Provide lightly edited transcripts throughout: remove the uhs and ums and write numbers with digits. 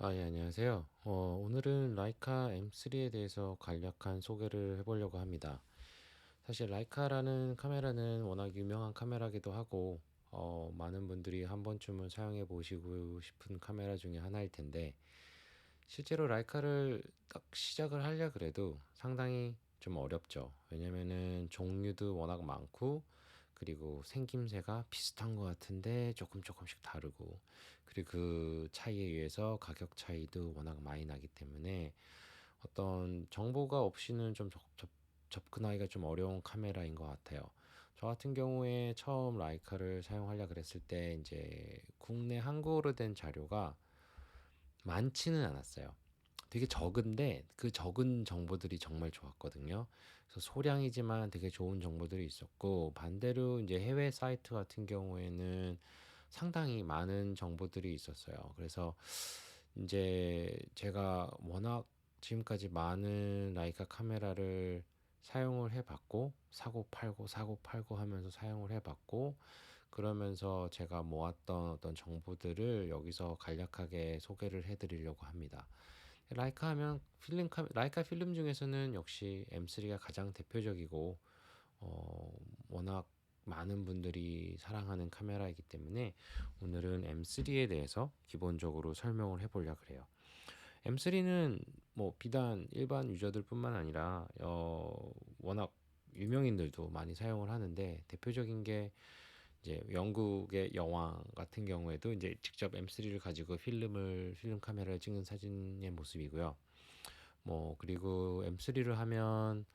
예, 안녕하세요. 오늘은 라이카 M3에 대해서 간략한 소개를 해보려고 합니다. 사실 라이카라는 카메라는 워낙 유명한 카메라기도 하고, 많은 분들이 한 번쯤은 사용해 보시고 싶은 카메라 중에 하나일 텐데, 실제로 라이카를 딱 시작을 하려 그래도 상당히 좀 어렵죠. 왜냐면은 종류도 워낙 많고, 그리고 생김새가 비슷한 것 같은데 조금씩 다르고, 그리고 그 차이에 의해서 가격 차이도 워낙 많이 나기 때문에 어떤 정보가 없이는 좀 접근하기가 좀 어려운 카메라인 것 같아요. 저 같은 경우에 처음 라이카를 사용하려 그랬을 때 이제 국내 한국어로 된 자료가 많지는 않았어요. 되게 적은데 그 적은 정보들이 정말 좋았거든요. 그래서 소량이지만 되게 좋은 정보들이 있었고, 반대로 이제 해외 사이트 같은 경우에는 상당히 많은 정보들이 있었어요. 그래서 이제 제가 워낙 지금까지 많은 라이카 카메라를 사용을 해봤고, 사고 팔고 하면서 사용을 해봤고, 그러면서 제가 모았던 어떤 정보들을 여기서 간략하게 소개를 해드리려고 합니다. 라이카 하면 라이카 필름 중에서는 역시 M3가 가장 대표적이고, 어, 워낙 많은 분들이 사랑하는 카메라이기 때문에 오늘은 M3에 대해서 기본적으로 설명을 해보려 그래요. M3는 뭐 비단 일반 유저들뿐만 아니라 워낙 유명인들도 많이 사용을 하는데, 대표적인 게 이제 영국의 여왕 같은 경우에도 이제 직접 M3를 가지고 필름 카메라를 찍는 사진의 모습이고요. 뭐 그리고 M3를 하면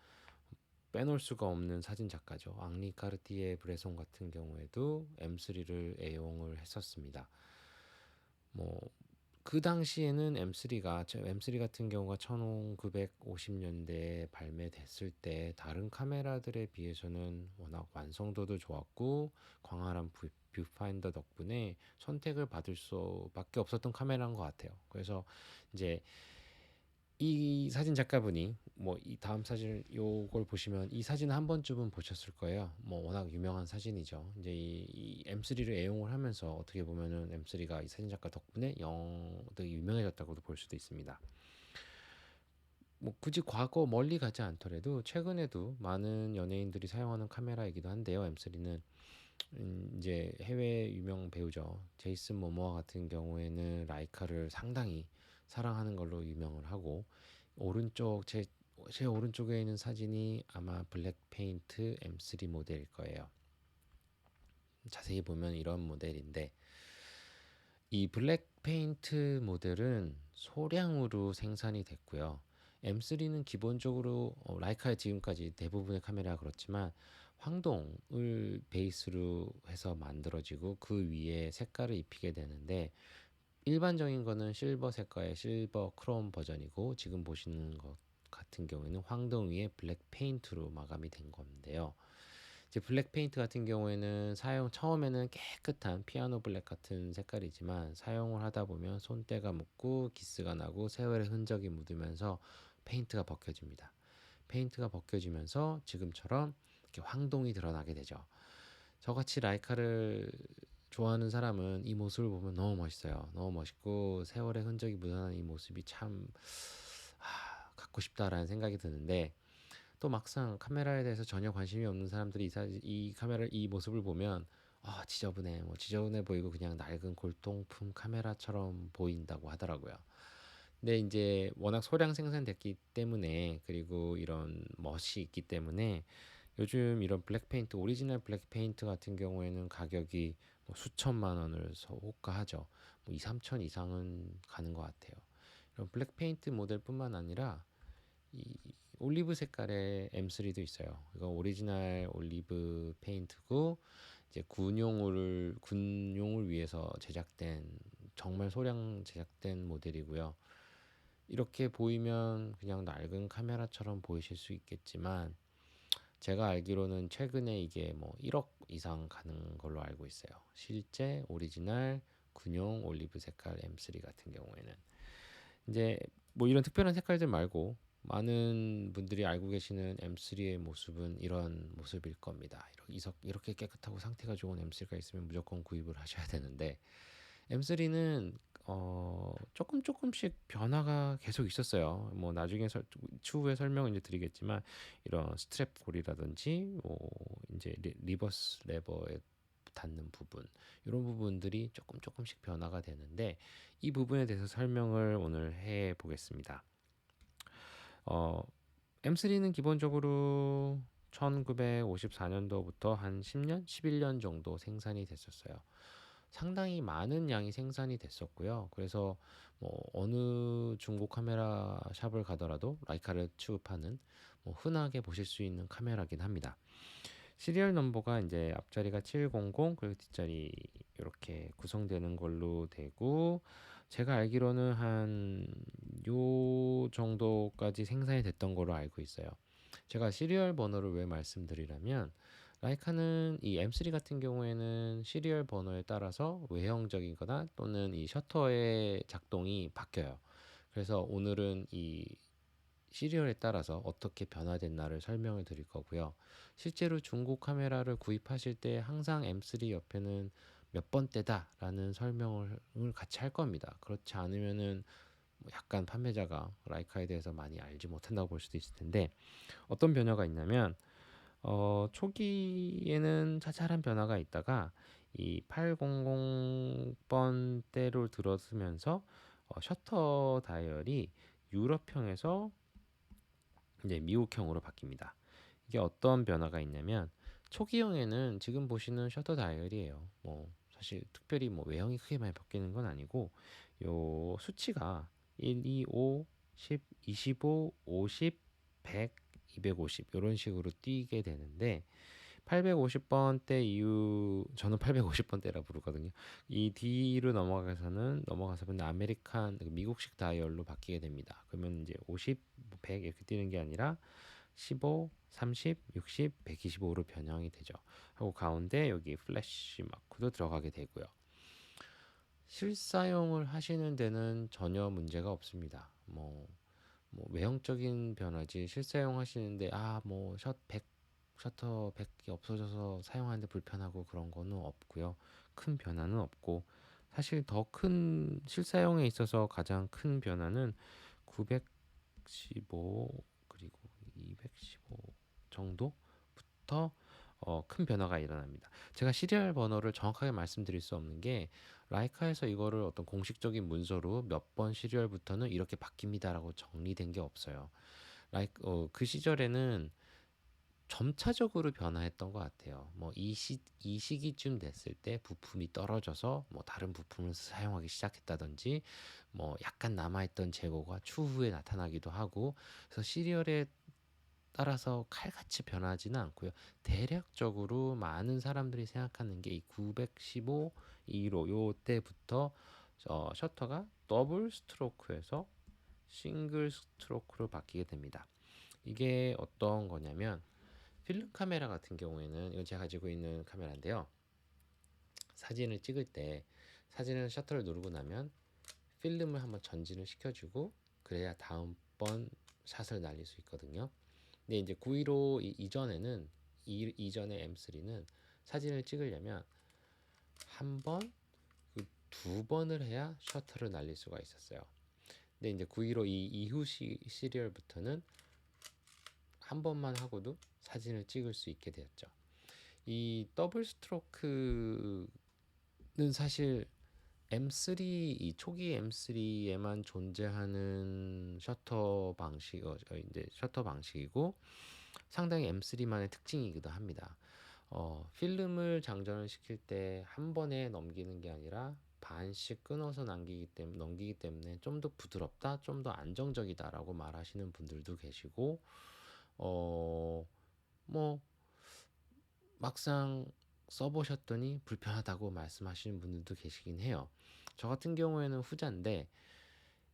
빼놓을 수가 없는 사진 작가죠. 앙리 카르티에 브레송 같은 경우에도 M3를 애용을 했었습니다. 뭐 그 당시에는 M3 같은 경우가 1950년대에 발매됐을 때 다른 카메라들에 비해서는 워낙 완성도도 좋았고 광활한 뷰파인더 덕분에 선택을 받을 수밖에 없었던 카메라인 것 같아요. 그래서 이제 이 사진 작가분이 뭐 이 다음 사진 요걸 보시면 이 사진 한 번쯤은 보셨을 거예요. 뭐 워낙 유명한 사진이죠. 이제 이 M3를 애용을 하면서 어떻게 보면은 M3가 이 사진 작가 덕분에 되게 유명해졌다고도 볼 수도 있습니다. 뭐 굳이 과거 멀리 가지 않더라도 최근에도 많은 연예인들이 사용하는 카메라이기도 한데요. M3는 이제 해외 유명 배우죠. 제이슨 모모아 같은 경우에는 라이카를 상당히 사랑하는 걸로 유명을 하고, 오른쪽 제 오른쪽에 있는 사진이 아마 블랙 페인트 M3 모델일 거예요. 자세히 보면 이런 모델인데, 이 블랙 페인트 모델은 소량으로 생산이 됐고요. M3는 기본적으로 라이카의 지금까지 대부분의 카메라가 그렇지만 황동을 베이스로 해서 만들어지고 그 위에 색깔을 입히게 되는데, 일반적인 거는 실버 색깔의 실버 크롬 버전이고, 지금 보시는 것 같은 경우에는 황동 위에 블랙 페인트로 마감이 된 건데요. 이제 블랙 페인트 같은 경우에는 처음에는 깨끗한 피아노 블랙 같은 색깔이지만 사용을 하다 보면 손때가 묻고 기스가 나고 세월의 흔적이 묻으면서 페인트가 벗겨집니다. 페인트가 벗겨지면서 지금처럼 이렇게 황동이 드러나게 되죠. 저같이 라이카를 좋아하는 사람은 이 모습을 보면 너무 멋있어요. 너무 멋있고 세월의 흔적이 묻어나는 이 모습이 참 갖고 싶다라는 생각이 드는데, 또 막상 카메라에 대해서 전혀 관심이 없는 사람들이 이 모습을 보면 지저분해, 뭐 지저분해 보이고 그냥 낡은 골동품 카메라처럼 보인다고 하더라고요. 근데 이제 워낙 소량 생산됐기 때문에, 그리고 이런 멋이 있기 때문에 요즘 이런 블랙페인트, 오리지널 블랙페인트 같은 경우에는 가격이 뭐 수천만 원을 호가하죠. 뭐 2, 3천 이상은 가는 것 같아요. 이런 블랙페인트 모델뿐만 아니라 이 올리브 색깔의 M3도 있어요. 이거 오리지널 올리브 페인트고, 이제 군용을 위해서 제작된, 정말 소량 제작된 모델이고요. 이렇게 보이면 그냥 낡은 카메라처럼 보이실 수 있겠지만, 제가 알기로는 최근에 이게 뭐 1억 이상 가는 걸로 알고 있어요. 실제 오리지널 군용 올리브 색깔 M3 같은 경우에는 이제 뭐 이런 특별한 색깔들 말고 많은 분들이 알고 계시는 M3의 모습은 이런 모습일 겁니다. 이렇게 깨끗하고 상태가 좋은 M3가 있으면 무조건 구입을 하셔야 되는데, M3는 조금씩 변화가 계속 있었어요. 뭐 나중에 추후에 설명을 이제 드리겠지만 이런 스트랩 골이라든지 뭐 이제 리버스 레버에 닿는 부분 이런 부분들이 조금씩 변화가 되는데 이 부분에 대해서 설명을 오늘 해 보겠습니다. M3는 기본적으로 1954년도부터 한 10년, 11년 정도 생산이 됐었어요. 상당히 많은 양이 생산이 됐었고요. 그래서 뭐 어느 중고 카메라 샵을 가더라도 라이카를 취급하는 뭐 흔하게 보실 수 있는 카메라긴 합니다. 시리얼 넘버가 이제 앞자리가 700 그리고 뒷자리 이렇게 구성되는 걸로 되고 제가 알기로는 한 요 정도까지 생산이 됐던 걸로 알고 있어요. 제가 시리얼 번호를 왜 말씀드리냐면 라이카는 이 M3 같은 경우에는 시리얼 번호에 따라서 외형적이거나 또는 이 셔터의 작동이 바뀌어요. 그래서 오늘은 이 시리얼에 따라서 어떻게 변화됐나를 설명을 드릴 거고요. 실제로 중고 카메라를 구입하실 때 항상 M3 옆에는 몇 번대다라는 설명을 같이 할 겁니다. 그렇지 않으면은 약간 판매자가 라이카에 대해서 많이 알지 못한다고 볼 수도 있을 텐데 어떤 변화가 있냐면 초기에는 차차한 변화가 있다가 이 800번대로 들어서면서 셔터 다이얼이 유럽형에서 이제 미국형으로 바뀝니다. 이게 어떤 변화가 있냐면 초기형에는 지금 보시는 셔터 다이얼이에요. 뭐 사실 특별히 뭐 외형이 크게 많이 바뀌는 건 아니고 요 수치가 1, 2, 5, 10, 25, 50, 100, 250 이런 식으로 뛰게 되는데 850번대 이후 저는 850번대라 부르거든요. 이 뒤로 넘어가서는 아메리칸 미국식 다이얼로 바뀌게 됩니다. 그러면 이제 50, 100 이렇게 뛰는 게 아니라 15, 30, 60, 125로 변형이 되죠. 하고 가운데 여기 플래시 마크도 들어가게 되고요. 실사용을 하시는 데는 전혀 문제가 없습니다. 뭐 외형적인 변화지 실사용 하시는데 셔터 100이 없어져서 사용하는데 불편하고 그런 거는 없고요. 큰 변화는 없고 사실 더 큰 실사용에 있어서 가장 큰 변화는 915 그리고 215 정도부터 큰 변화가 일어납니다. 제가 시리얼 번호를 정확하게 말씀드릴 수 없는 게 라이카에서 이거를 어떤 공식적인 문서로 몇 번 시리얼부터는 이렇게 바뀝니다라고 정리된 게 없어요. 그 시절에는 점차적으로 변화했던 것 같아요. 뭐 이 시기쯤 됐을 때 부품이 떨어져서 뭐 다른 부품을 사용하기 시작했다든지 뭐 약간 남아있던 재고가 추후에 나타나기도 하고 그래서 시리얼에 따라서 칼같이 변하지는 않고요. 대략적으로 많은 사람들이 생각하는 게 이 915, 2로 요 때부터 셔터가 더블 스트로크에서 싱글 스트로크로 바뀌게 됩니다. 이게 어떤 거냐면 필름 카메라 같은 경우에는 이건 제가 가지고 있는 카메라인데요. 사진을 찍을 때 사진을 셔터를 누르고 나면 필름을 한번 전진을 시켜주고 그래야 다음번 샷을 날릴 수 있거든요. 근데 이제 915 이전에는 이전의 M3는 사진을 찍으려면 한 번, 두 번을 해야 셔터를 날릴 수가 있었어요. 근데 이제 915 이후 시리얼부터는 한 번만 하고도 사진을 찍을 수 있게 되었죠. 이 더블 스트로크는 사실 M3 이 초기 M3에만 존재하는 이제 셔터 방식이고 상당히 M3만의 특징이기도 합니다. 필름을 장전을 시킬 때 한 번에 넘기는 게 아니라 반씩 끊어서 넘기기 때문에 좀 더 부드럽다, 좀 더 안정적이다라고 말하시는 분들도 계시고, 뭐 막상 써보셨더니 불편하다고 말씀하시는 분들도 계시긴 해요. 저 같은 경우에는 후자인데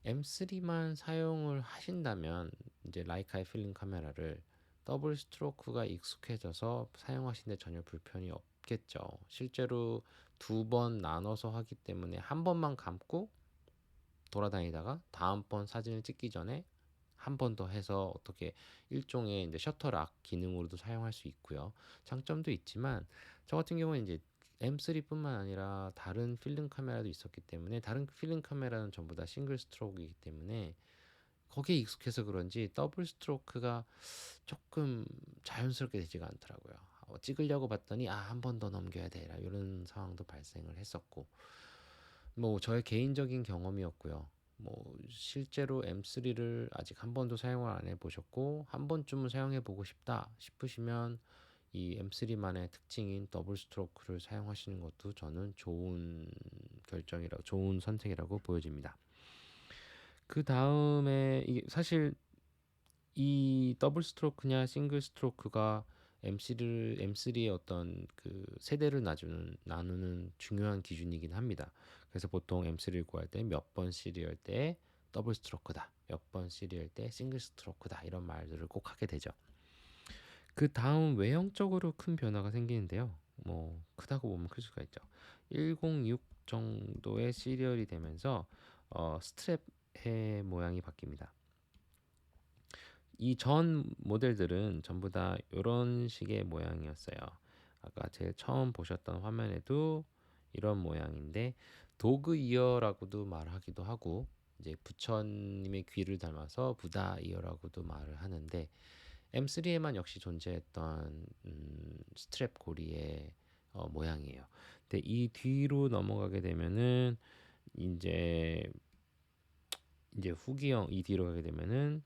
M3만 사용을 하신다면 이제 라이카의 필름 카메라를 더블 스트로크가 익숙해져서 사용하시는데 전혀 불편이 없겠죠. 실제로 두 번 나눠서 하기 때문에 한 번만 감고 돌아다니다가 다음번 사진을 찍기 전에 한 번 더 해서 어떻게 일종의 이제 셔터락 기능으로도 사용할 수 있고요. 장점도 있지만 저 같은 경우는 이제 M3뿐만 아니라 다른 필름 카메라도 있었기 때문에, 다른 필름 카메라는 전부 다 싱글 스트로크이기 때문에 거기에 익숙해서 그런지 더블 스트로크가 조금 자연스럽게 되지가 않더라고요. 찍으려고 봤더니 한 번 더 넘겨야 돼 이런 상황도 발생을 했었고, 뭐 저의 개인적인 경험이었고요. 뭐 실제로 M3를 아직 한 번도 사용을 안 해보셨고 한 번쯤은 사용해 보고 싶다 싶으시면 이 M3만의 특징인 더블 스트로크를 사용하시는 것도 저는 좋은 선택이라고 보여집니다. 그 다음에 이게 사실 이 더블 스트로크냐 싱글 스트로크가 M3의 어떤 그 세대를 나누는 중요한 기준이긴 합니다. 그래서 보통 M3를 구할 때 몇 번 시리얼 때 더블 스트로크다, 몇 번 시리얼 때 싱글 스트로크다 이런 말들을 꼭 하게 되죠. 그 다음 외형적으로 큰 변화가 생기는데요. 뭐 크다고 보면 클 수가 있죠. 106 정도의 시리얼이 되면서 스트랩의 모양이 바뀝니다. 이 전 모델들은 전부 다 이런 식의 모양이었어요. 아까 제일 처음 보셨던 화면에도 이런 모양인데, 도그 이어라고도 말하기도 하고, 이제 부처님의 귀를 닮아서 부다 이어라고도 말을 하는데, M3에만 역시 존재했던 스트랩 고리의 모양이에요. 근데 이 뒤로 넘어가게 되면은 이제 후기형, 이 뒤로 가게 되면은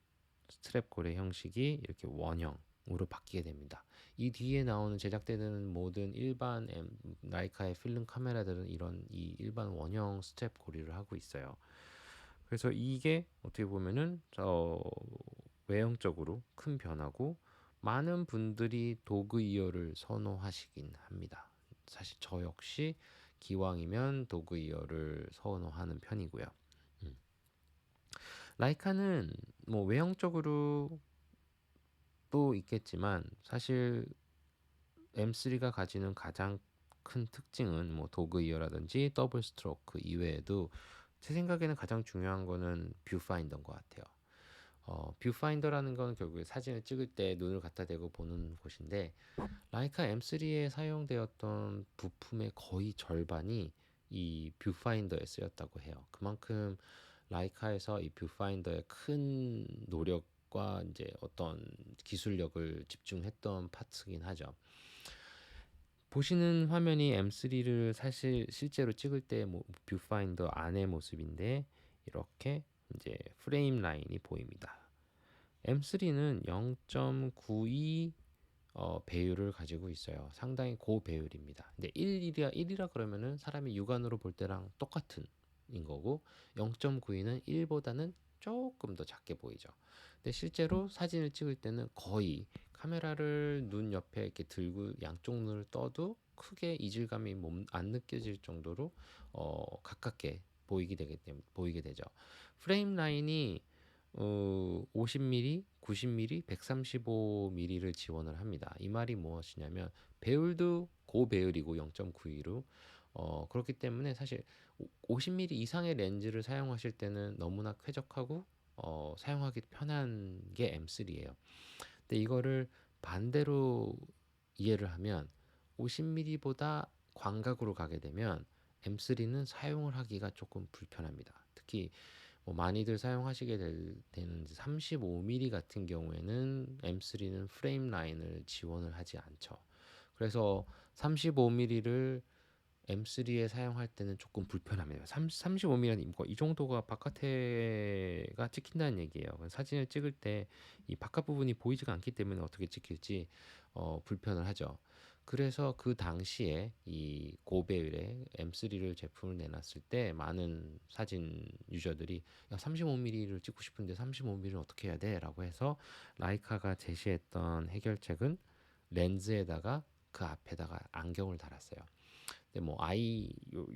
스트랩 고리 형식이 이렇게 원형으로 바뀌게 됩니다. 이 뒤에 나오는 제작되는 모든 일반 라이카의 필름 카메라들은 이 일반 원형 스트랩 고리를 하고 있어요. 그래서 이게 어떻게 보면은 외형적으로 큰 변화고, 많은 분들이 도그 이어를 선호하시긴 합니다. 사실 저 역시 기왕이면 도그 이어를 선호하는 편이고요. 음. 라이카는 뭐 외형적으로 또 있겠지만 사실 M3가 가지는 가장 큰 특징은 뭐 도그 이어라든지 더블 스트로크 이외에도 제 생각에는 가장 중요한 거는 뷰파인더인 것 같아요. 뷰파인더라는 건 결국에 사진을 찍을 때 눈을 갖다 대고 보는 곳인데, 라이카 M3에 사용되었던 부품의 거의 절반이 이 뷰파인더에 쓰였다고 해요. 그만큼 라이카에서 이 뷰파인더에 큰 노력과 이제 어떤 기술력을 집중했던 파트긴 하죠. 보시는 화면이 M3를 사실 실제로 찍을 때 뷰파인더 안의 모습인데, 이렇게 이제 프레임 라인이 보입니다. M3는 0.92 배율을 가지고 있어요. 상당히 고배율입니다. 근데 1이라 그러면은 사람이 육안으로 볼 때랑 똑같은 인 거고, 0.92는 1보다는 조금 더 작게 보이죠. 근데 실제로 사진을 찍을 때는 거의 카메라를 눈 옆에 이렇게 들고 양쪽 눈을 떠도 크게 이질감이 안 느껴질 정도로 가깝게 보이게 되죠. 프레임 라인이 50mm, 90mm, 135mm를 지원을 합니다. 이 말이 무엇이냐면 배율도 고배율이고 0.92로 그렇기 때문에 사실 50mm 이상의 렌즈를 사용하실 때는 너무나 쾌적하고 사용하기 편한 게 M3예요. 근데 이거를 반대로 이해를 하면 50mm보다 광각으로 가게 되면 M3는 사용을 하기가 조금 불편합니다. 특히 뭐 많이들 사용하시게 되는 35mm 같은 경우에는 M3는 프레임 라인을 지원을 하지 않죠. 그래서 35mm를 M3에 사용할 때는 조금 불편합니다. 35mm는 이 정도가 바깥에가 찍힌다는 얘기예요. 사진을 찍을 때 이 바깥 부분이 보이지가 않기 때문에 어떻게 찍힐지 불편을 하죠. 그래서 그 당시에 이 고배율의 M3를 제품을 내놨을 때 많은 사진 유저들이 35mm를 찍고 싶은데 35mm를 어떻게 해야 돼? 라고 해서 라이카가 제시했던 해결책은 렌즈에다가 그 앞에다가 안경을 달았어요. 근데 뭐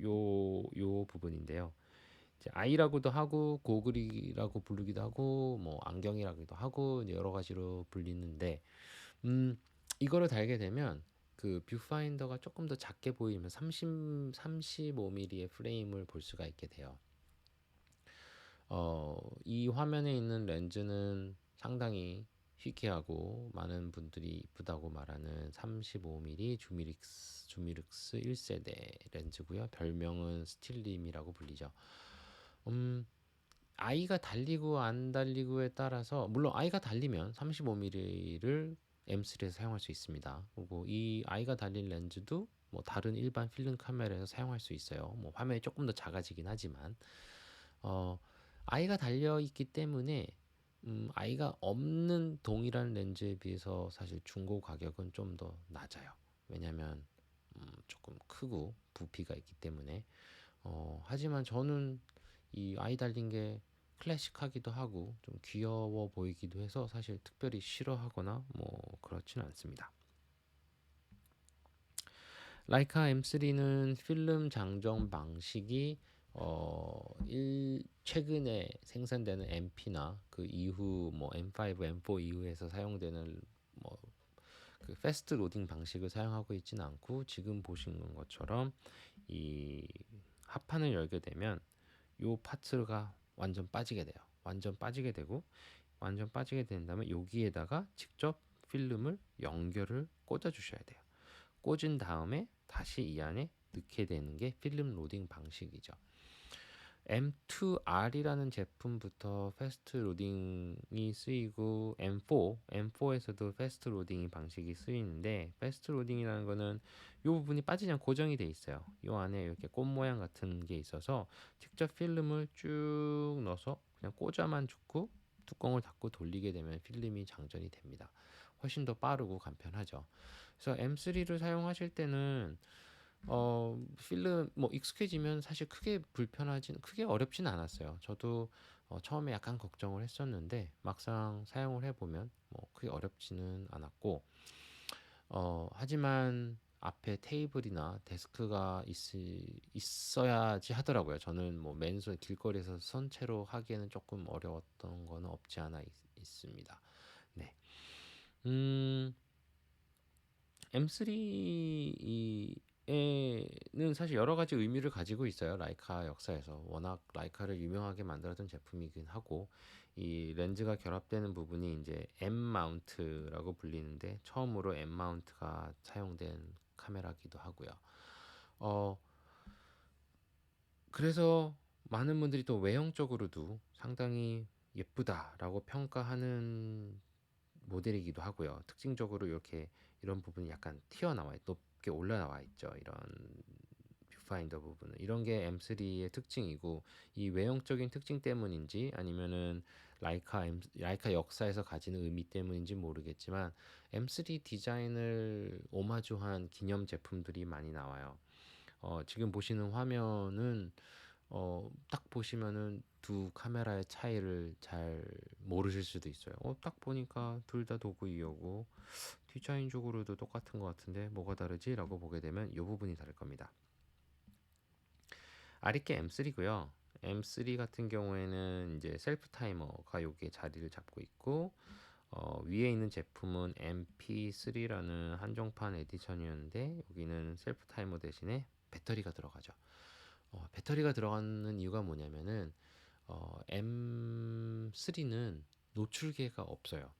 요 부분인데요. 이제 아이라고도 하고 고글이라고 부르기도 하고 뭐 안경이라고도 하고 이제 여러 가지로 불리는데, 이거를 달게 되면 그 뷰파인더가 조금 더 작게 보이면 35mm의 프레임을 볼 수가 있게 돼요. 이 화면에 있는 렌즈는 상당히 희귀하고 많은 분들이 이쁘다고 말하는 35mm 주미륵스 1세대 렌즈고요. 별명은 스틸림이라고 불리죠. 음, 아이가 달리고 안 달리고에 따라서 물론 아이가 달리면 35mm를 M3에서 사용할 수 있습니다. 그리고 이 아이가 달린 렌즈도 뭐 다른 일반 필름 카메라에서 사용할 수 있어요. 뭐 화면이 조금 더 작아지긴 하지만 어, 아이가 달려 있기 때문에 아이가 없는 동일한 렌즈에 비해서 사실 중고 가격은 좀 더 낮아요. 왜냐면 조금 크고 부피가 있기 때문에 하지만 저는 이 아이 달린 게 클래식하기도 하고 좀 귀여워 보이기도 해서 사실 특별히 싫어하거나 뭐 그렇진 않습니다. 라이카 M3는 필름 장전 방식이 최근에 생산되는 MP나 그 이후 뭐 M5, M4 이후에서 사용되는 뭐 그 패스트 로딩 방식을 사용하고 있지는 않고 지금 보시는 것처럼 이 합판을 열게 되면 요 파츠가 완전 빠지게 돼요. 완전 빠지게 된다면 여기에다가 직접 필름을 연결을 꽂아 주셔야 돼요. 꽂은 다음에 다시 이 안에 넣게 되는 게 필름 로딩 방식이죠. M2R이라는 제품부터 패스트 로딩이 쓰이고 M4에서도 패스트 로딩 방식이 쓰이는데 패스트 로딩이라는 거는 이 부분이 빠지지 않고 고정이 돼 있어요. 이 안에 이렇게 꽃 모양 같은 게 있어서 직접 필름을 쭉 넣어서 그냥 꽂아만 주고 뚜껑을 닫고 돌리게 되면 필름이 장전이 됩니다. 훨씬 더 빠르고 간편하죠. 그래서 M3를 사용하실 때는 필름 뭐 익숙해지면 사실 크게 어렵진 않았어요. 저도 처음에 약간 걱정을 했었는데 막상 사용을 해보면 뭐 크게 어렵지는 않았고 하지만 앞에 테이블이나 데스크가 있어야지 하더라고요. 저는 뭐 맨손 길거리에서 선체로 하기에는 조금 어려웠던 거는 없지 않아 있습니다. 네. 음, M3는 사실 여러 가지 의미를 가지고 있어요. 라이카 역사에서 워낙 라이카를 유명하게 만들었던 제품이긴 하고 이 렌즈가 결합되는 부분이 이제 M 마운트라고 불리는데 처음으로 M 마운트가 사용된 카메라기도 하고요. 어 그래서 많은 분들이 또 외형적으로도 상당히 예쁘다라고 평가하는 모델이기도 하고요. 특징적으로 이렇게 이런 부분이 약간 튀어나와 높게 올라와 있죠. 이런 뷰파인더 부분은 이런 게 M3의 특징이고 이 외형적인 특징 때문인지 아니면은 라이카 역사에서 가지는 의미 때문인지 모르겠지만 M3 디자인을 오마주한 기념 제품들이 많이 나와요. 지금 보시는 화면은 딱 보시면은 두 카메라의 차이를 잘 모르실 수도 있어요. 딱 보니까 둘 다 도구 이어고 디자인적으로도 똑같은 것 같은데 뭐가 다르지? 라고 보게 되면 이 부분이 다를 겁니다. 아리께 M3고요. M3 같은 경우에는 이제 셀프 타이머가 여기에 자리를 잡고 있고 위에 있는 제품은 MP3라는 한정판 에디션이었는데 여기는 셀프 타이머 대신에 배터리가 들어가죠. 배터리가 들어가는 이유가 뭐냐면은 M3는 노출계가 없어요.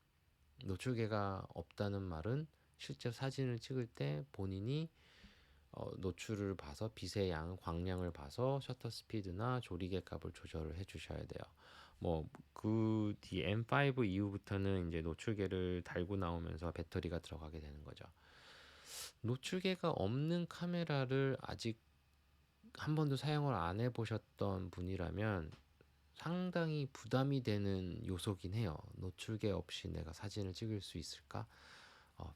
노출계가 없다는 말은 실제 사진을 찍을 때 본인이 노출을 봐서 빛의 양, 광량을 봐서 셔터 스피드나 조리개 값을 조절을 해 주셔야 돼요. 뭐 그 뒤 M5 이후부터는 이제 노출계를 달고 나오면서 배터리가 들어가게 되는 거죠. 노출계가 없는 카메라를 아직 한 번도 사용을 안 해보셨던 분이라면 상당히 부담이 되는 요소긴 해요. 노출계 없이 내가 사진을 찍을 수 있을까?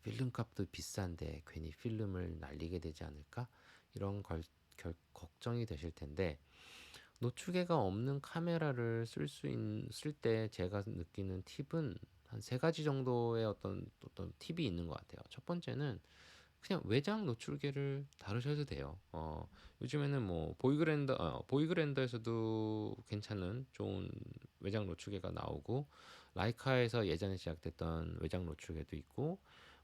필름 값도 비싼데 괜히 필름을 날리게 되지 않을까? 이런 걱정이 되실 텐데 노출계가 없는 카메라를 쓸 때 제가 느끼는 팁은 한 세 가지 정도의 어떤 팁이 있는 것 같아요. 첫 번째는 그냥 외장 노출계를 다루셔도 돼요. 요즘에는 뭐 보이그랜더에서도 괜찮은 좋은 외장 노출계가 나오고 라이카에서 예전에 제작됐던 외장 노출계도 있고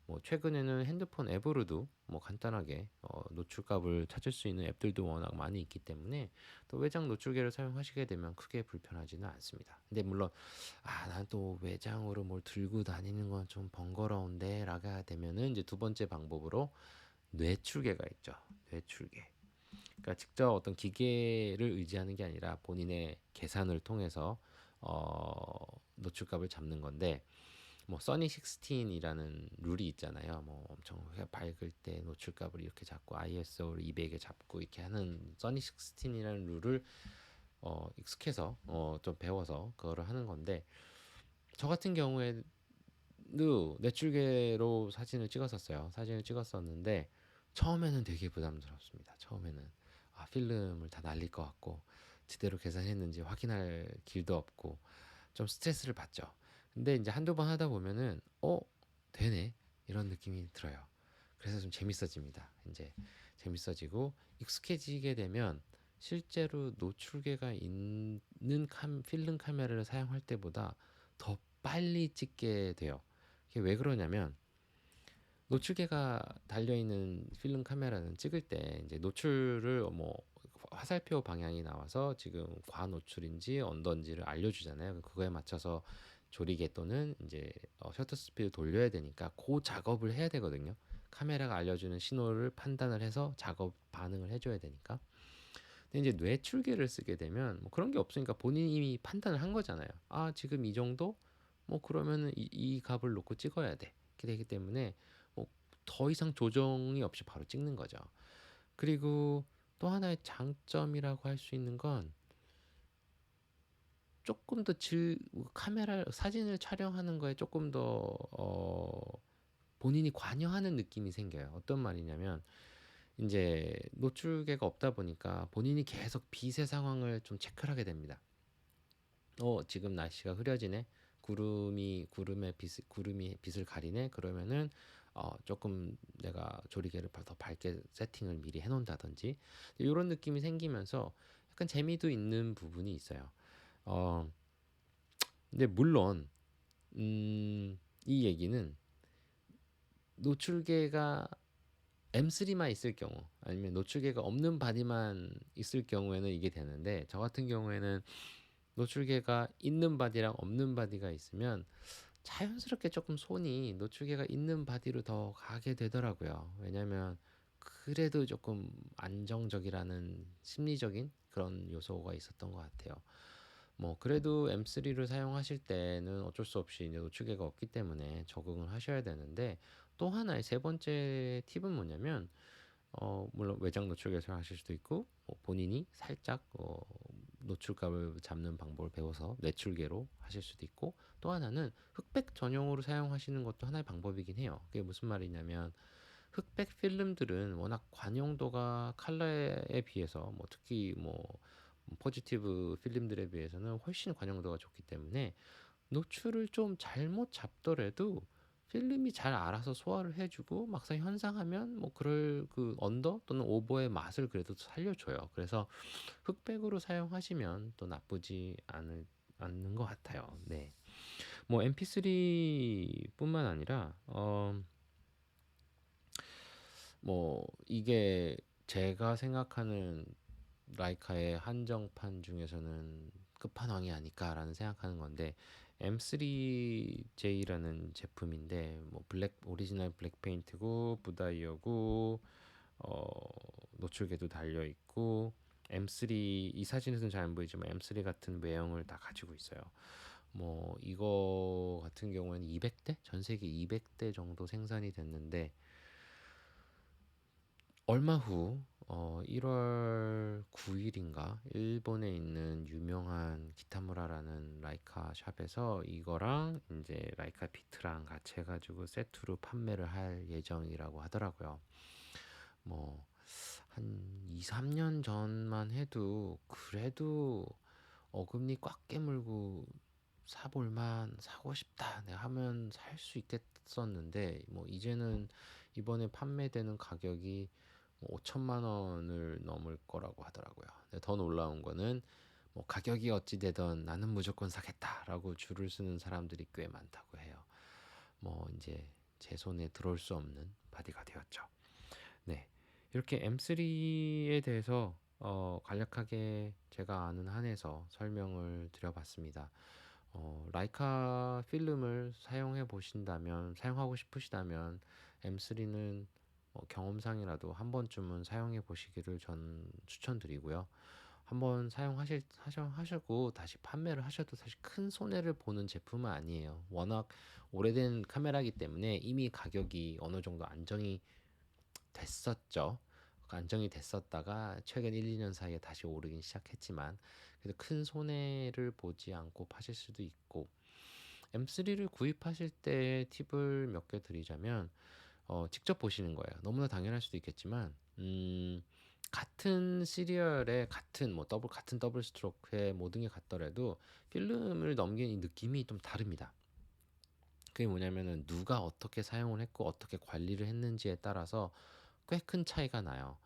뭐 최근에는 핸드폰 앱으로도 뭐 간단하게 노출값을 찾을 수 있는 앱들도 워낙 많이 있기 때문에 또 외장 노출계를 사용하시게 되면 크게 불편하지는 않습니다. 근데 물론 난 또 외장으로 뭘 들고 다니는 건 좀 번거로운데 라가 되면은 이제 두 번째 방법으로 뇌출계가 있죠. 뇌출계. 그러니까 직접 어떤 기계를 의지하는 게 아니라 본인의 계산을 통해서 노출값을 잡는 건데, 뭐 써니 16이라는 룰이 있잖아요. 뭐 엄청 밝을 때 노출값을 이렇게 잡고 ISO를 200에 잡고 이렇게 하는 써니 16이라는 룰을 익숙해서 좀 배워서 그거를 하는 건데, 저 같은 경우에도 내출계로 사진을 찍었었어요. 사진을 찍었었는데 처음에는 되게 부담스럽습니다. 처음에는 필름을 다 날릴 것 같고 제대로 계산했는지 확인할 길도 없고 좀 스트레스를 받죠. 근데 이제 한두 번 하다 보면은 되네 이런 느낌이 들어요. 그래서 좀 재밌어집니다. 이제 재밌어지고 익숙해지게 되면 실제로 노출계가 있는 필름 카메라를 사용할 때보다 더 빨리 찍게 돼요. 이게 왜 그러냐면 노출계가 달려있는 필름 카메라는 찍을 때 이제 노출을 뭐 화살표 방향이 나와서 지금 과노출인지 언더인지를 알려주잖아요. 그거에 맞춰서 조리개 또는 이제 셔터 스피드 돌려야 되니까 그 작업을 해야 되거든요. 카메라가 알려주는 신호를 판단을 해서 작업 반응을 해줘야 되니까. 근데 이제 뇌출계를 쓰게 되면 뭐 그런 게 없으니까 본인이 이미 판단을 한 거잖아요. 지금 이 정도? 뭐 그러면은 이 값을 놓고 찍어야 돼. 이렇게 되기 때문에 뭐 더 이상 조정이 없이 바로 찍는 거죠. 그리고 또 하나의 장점이라고 할 수 있는 건 조금 더 카메라 사진을 촬영하는 거에 조금 더 본인이 관여하는 느낌이 생겨요. 어떤 말이냐면 이제 노출계가 없다 보니까 본인이 계속 빛의 상황을 좀 체크를 하게 됩니다. 지금 날씨가 흐려지네. 구름이 빛을 가리네. 그러면은 조금 내가 조리개를 더 밝게 세팅을 미리 해놓는다든지 이런 느낌이 생기면서 약간 재미도 있는 부분이 있어요. 어, 근데 물론 이 얘기는 노출계가 M3만 있을 경우 아니면 노출계가 없는 바디만 있을 경우에는 이게 되는데, 저 같은 경우에는 노출계가 있는 바디랑 없는 바디가 있으면 자연스럽게 조금 손이 노출계가 있는 바디로 더 가게 되더라고요. 왜냐면 그래도 조금 안정적이라는 심리적인 그런 요소가 있었던 것 같아요. 뭐 그래도 M3를 사용하실 때는 어쩔 수 없이 이제 노출계가 없기 때문에 적응을 하셔야 되는데, 또 하나의 세 번째 팁은 뭐냐면 물론 외장 노출계 사용하실 수도 있고 본인이 살짝 노출값을 잡는 방법을 배워서 내출계로 하실 수도 있고, 또 하나는 흑백 전용으로 사용하시는 것도 하나의 방법이긴 해요. 그게 무슨 말이냐면 흑백 필름들은 워낙 관용도가 컬러에 비해서 뭐 특히 뭐 포지티브 필름들에 비해서는 훨씬 관용도가 좋기 때문에 노출을 좀 잘못 잡더라도 필름이 잘 알아서 소화를 해주고 막상 현상하면 뭐 그럴 그 언더 또는 오버의 맛을 그래도 살려줘요. 그래서 흑백으로 사용하시면 또 않는 것 같아요. 네. 뭐 MP3뿐만 아니라 뭐 이게 제가 생각하는 라이카의 한정판 중에서는 끝판왕이 아닐까라는 생각하는 건데, M3J라는 제품인데 뭐 오리지널 블랙 페인트고 부다이어고 노출계도 달려 있고 M3, 이 사진에서는 잘 안 보이지만 M3 같은 외형을 다 가지고 있어요. 뭐 이거 같은 경우에는 200대? 전 세계 200대 정도 생산이 됐는데, 얼마 후 1월 9일인가 일본에 있는 유명한 기타무라라는 라이카 샵에서 이거랑 이제 라이카 비트랑 같이 해가지고 세트로 판매를 할 예정이라고 하더라고요. 뭐 한 2, 3년 전만 해도 그래도 어금니 꽉 깨물고 사고 싶다 내가 하면 살 수 있겠었는데, 뭐 이제는 이번에 판매되는 가격이 5천만 원을 넘을 거라고 하더라고요. 근데 더 놀라운 거는 뭐 가격이 어찌 되던 나는 무조건 사겠다라고 줄을 서는 사람들이 꽤 많다고 해요. 뭐 이제 제 손에 들어올 수 없는 바디가 되었죠. 네, 이렇게 M3에 대해서 간략하게 제가 아는 한에서 설명을 드려봤습니다. 라이카 필름을 사용하고 싶으시다면 M3는 경험상이라도 한 번쯤은 사용해 보시기를 전 추천드리고요. 한번 하시고 다시 판매를 하셔도 사실 큰 손해를 보는 제품은 아니에요. 워낙 오래된 카메라이기 때문에 이미 가격이 어느 정도 됐었죠. 안정이 됐었다가 최근 1, 2년 사이에 다시 오르긴 시작했지만 그래도 큰 손해를 보지 않고 파실 수도 있고, M3를 구입하실 때 팁을 몇 개 드리자면 직접 보시는 거예요. 너무나 당연할 수도 있겠지만 같은 시리얼에 같은 더블 스트로크에 모든 게 같더라도 필름을 넘기는 이 느낌이 좀 다릅니다. 그게 뭐냐면은 누가 어떻게 사용을 했고 어떻게 관리를 했는지에 따라서 꽤 큰 차이가 나요.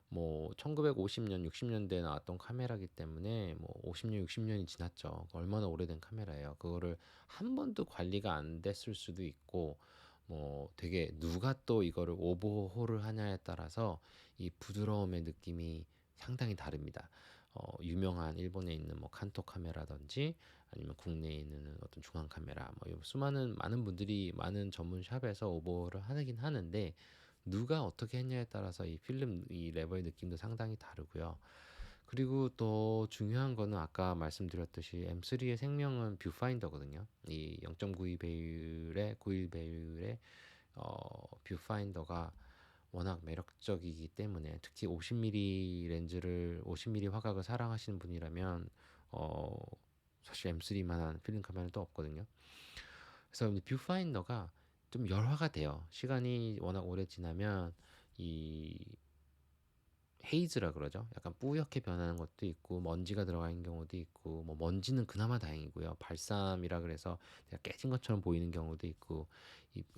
뭐 1950년, 60년대에 나왔던 카메라기 때문에 뭐 50년, 60년이 지났죠. 얼마나 오래된 카메라예요. 그거를 한 번도 관리가 안 됐을 수도 있고, 뭐 되게 누가 또 이거를 오버홀을 하냐에 따라서 이 부드러움의 느낌이 상당히 다릅니다. 유명한 일본에 있는 뭐 칸토 카메라든지 아니면 국내에 있는 어떤 중앙 카메라, 뭐 많은 분들이 많은 전문 샵에서 오버홀을 하긴 하는데, 누가 어떻게 했냐에 따라서 이 필름 이 레버의 느낌도 상당히 다르고요. 그리고 또 중요한 거는 아까 말씀드렸듯이 M3의 생명은 뷰파인더거든요. 이 0.92 배율의 91 배율의 뷰파인더가 워낙 매력적이기 때문에, 특히 50mm 화각을 사랑하시는 분이라면 어 사실 M3만한 필름 카메라는 또 없거든요. 그래서 뷰파인더가 좀 열화가 돼요. 시간이 워낙 오래 지나면 이 헤이즈라 그러죠. 약간 뿌옇게 변하는 것도 있고 먼지가 들어가 있는 경우도 있고, 뭐 먼지는 그나마 다행이고요. 발삼이라 그래서 그냥 깨진 것처럼 보이는 경우도 있고,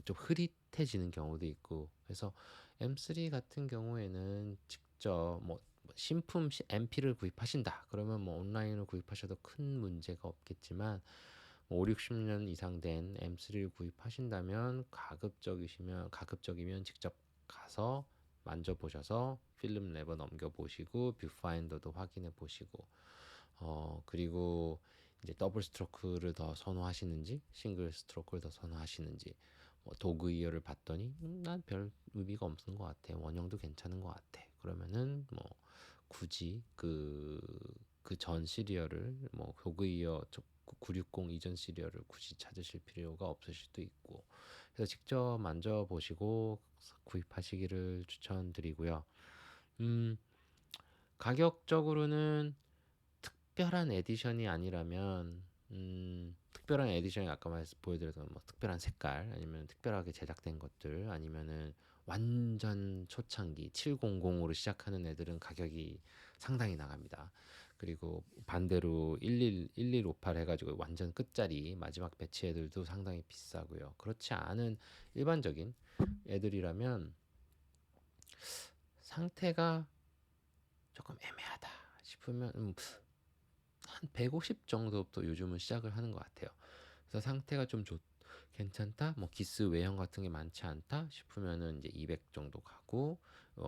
좀 흐릿해지는 경우도 있고. 그래서 M3 같은 경우에는 직접 신품 MP를 구입하신다 그러면 뭐 온라인으로 구입하셔도 큰 문제가 없겠지만, 5, 60년 이상 된 M3를 구입하신다면 가급적이면 직접 가서 만져보셔서 필름 레버 넘겨보시고 뷰파인더도 확인해 보시고, 그리고 이제 더블 스트로크를 더 선호하시는지 싱글 스트로크를 더 선호하시는지, 도그 이어를 봤더니 난 별 의미가 없는 것 같아, 원형도 괜찮은 것 같아, 그러면은 굳이 그 전 시리얼을 도그 이어 960 이전 시리얼을 굳이 찾으실 필요가 없으실 수도 있고, 그래서 직접 만져보시고 구입하시기를 추천드리고요. 음, 가격적으로는 특별한 에디션이 아니라면, 특별한 에디션이 아까 보여드렸던 특별한 색깔 아니면 특별하게 제작된 것들 아니면은 완전 초창기 700으로 시작하는 애들은 가격이 상당히 나갑니다. 그리고 반대로 1158 해가지고 완전 끝자리 마지막 배치 애들도 상당히 비싸고요. 그렇지 않은 일반적인 애들이라면 상태가 조금 애매하다 싶으면 한 150 정도부터 요즘은 시작을 하는 것 같아요. 그래서 상태가 좀 괜찮다, 기스 외형 같은 게 많지 않다 싶으면은 이제 200 정도 가고,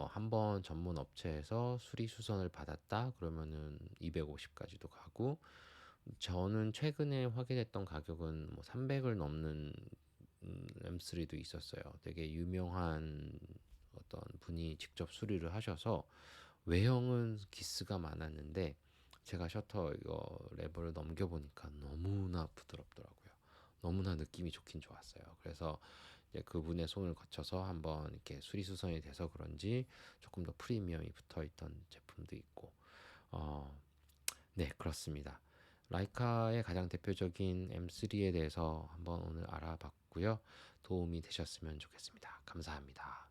한번 전문 업체에서 수리 수선을 받았다 그러면은 250까지도 가고, 저는 최근에 확인했던 가격은 300을 넘는 M3도 있었어요. 되게 유명한 어떤 분이 직접 수리를 하셔서 외형은 기스가 많았는데 제가 셔터 이거 레버를 넘겨보니까 너무나 부드럽더라고요. 너무나 느낌이 좋긴 좋았어요. 그래서 이제 그분의 손을 거쳐서 한번 이렇게 수리 수선이 돼서 그런지 조금 더 프리미엄이 붙어 있던 제품도 있고, 어, 네, 그렇습니다. 라이카의 가장 대표적인 M3에 대해서 한번 오늘 알아봤고요. 도움이 되셨으면 좋겠습니다. 감사합니다.